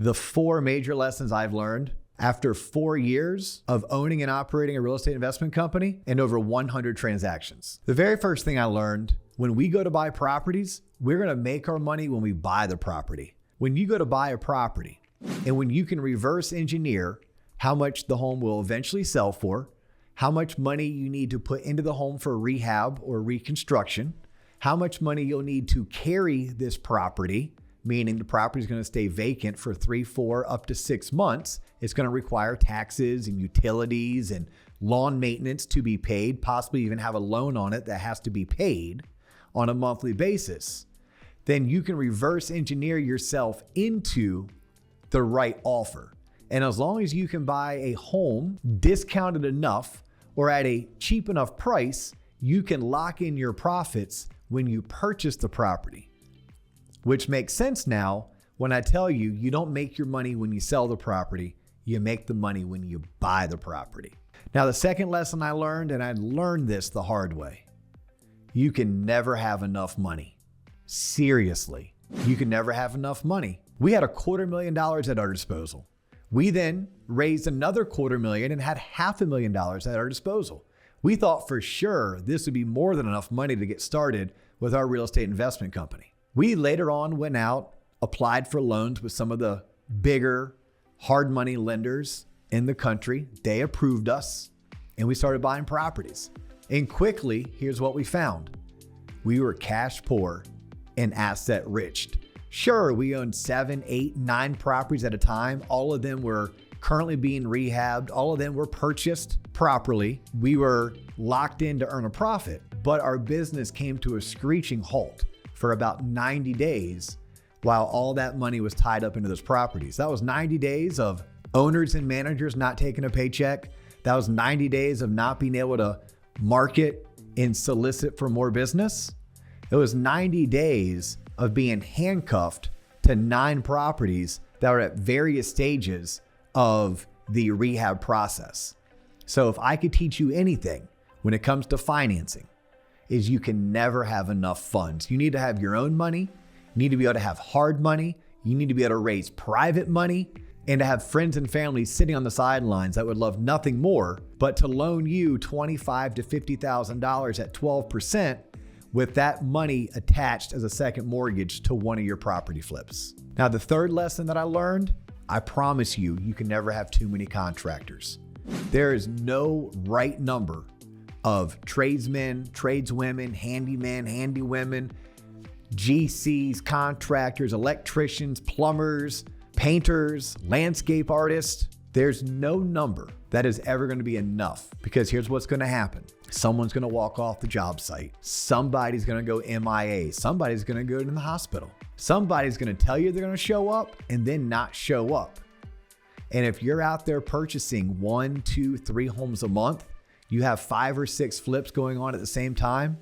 the 4 major lessons I've learned after 4 years of owning and operating a real estate investment company and over 100 transactions. The very first thing I learned, when we go to buy properties, we're going to make our money when we buy the property. When you go to buy a property and when you can reverse engineer how much the home will eventually sell for, how much money you need to put into the home for rehab or reconstruction, how much money you'll need to carry this property, meaning the property is going to stay vacant for 3, 4, up to 6 months. It's going to require taxes and utilities and lawn maintenance to be paid, possibly even have a loan on it that has to be paid on a monthly basis. Then you can reverse engineer yourself into the right offer. And as long as you can buy a home discounted enough or at a cheap enough price, you can lock in your profits when you purchase the property. Which makes sense now when I tell you, you don't make your money when you sell the property, you make the money when you buy the property. Now, the second lesson I learned, and I learned this the hard way, you can never have enough money. Seriously, you can never have enough money. We had $250,000 at our disposal. We then raised another $250,000 and had $500,000 at our disposal. We thought for sure this would be more than enough money to get started with our real estate investment company. We later on went out, applied for loans with some of the bigger hard money lenders in the country. They approved us and we started buying properties. And quickly, here's what we found. We were cash poor and asset rich. Sure, we owned 7, 8, 9 properties at a time. All of them were currently being rehabbed. All of them were purchased properly. We were locked in to earn a profit, but our business came to a screeching halt for about 90 days while all that money was tied up into those properties. That was 90 days of owners and managers not taking a paycheck. That was 90 days of not being able to market and solicit for more business. It was 90 days of being handcuffed to 9 properties that were at various stages of the rehab process. So if I could teach you anything when it comes to financing, is you can never have enough funds. You need to have your own money. You need to be able to have hard money. You need to be able to raise private money and to have friends and family sitting on the sidelines that would love nothing more but to loan you $25,000 to $50,000 at 12% with that money attached as a second mortgage to one of your property flips. Now, the third lesson that I learned, I promise you, you can never have too many contractors. There is no right number of tradesmen, tradeswomen, handymen, handywomen, GCs, contractors, electricians, plumbers, painters, landscape artists. There's no number that is ever going to be enough, because here's what's going to happen. Someone's going to walk off the job site. Somebody's going to go MIA. Somebody's going to go to the hospital. Somebody's going to tell you they're going to show up and then not show up. And if you're out there purchasing 1, 2, 3 homes a month, you have 5 or 6 flips going on at the same time.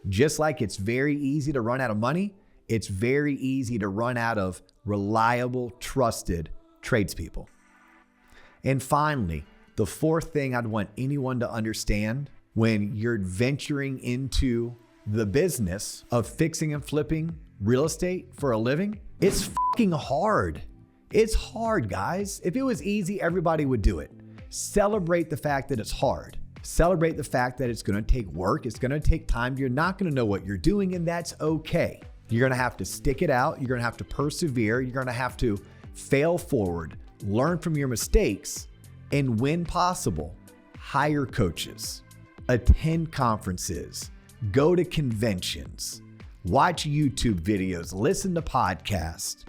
Just like it's very easy to run out of money, it's very easy to run out of reliable, trusted tradespeople. And finally, the fourth thing I'd want anyone to understand when you're venturing into the business of fixing and flipping real estate for a living, it's fucking hard. It's hard, guys. If it was easy, everybody would do it. Celebrate the fact that it's hard. Celebrate the fact that it's going to take work. It's going to take time. You're not going to know what you're doing, and that's okay. You're going to have to stick it out. You're going to have to persevere. You're going to have to fail forward, learn from your mistakes, and when possible, hire coaches, attend conferences, go to conventions, watch YouTube videos, listen to podcasts,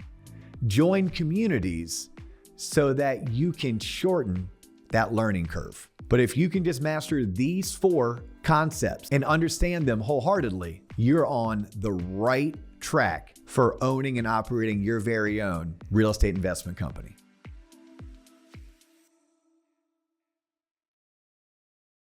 join communities so that you can shorten that learning curve. But if you can just master these 4 concepts and understand them wholeheartedly, you're on the right track for owning and operating your very own real estate investment company.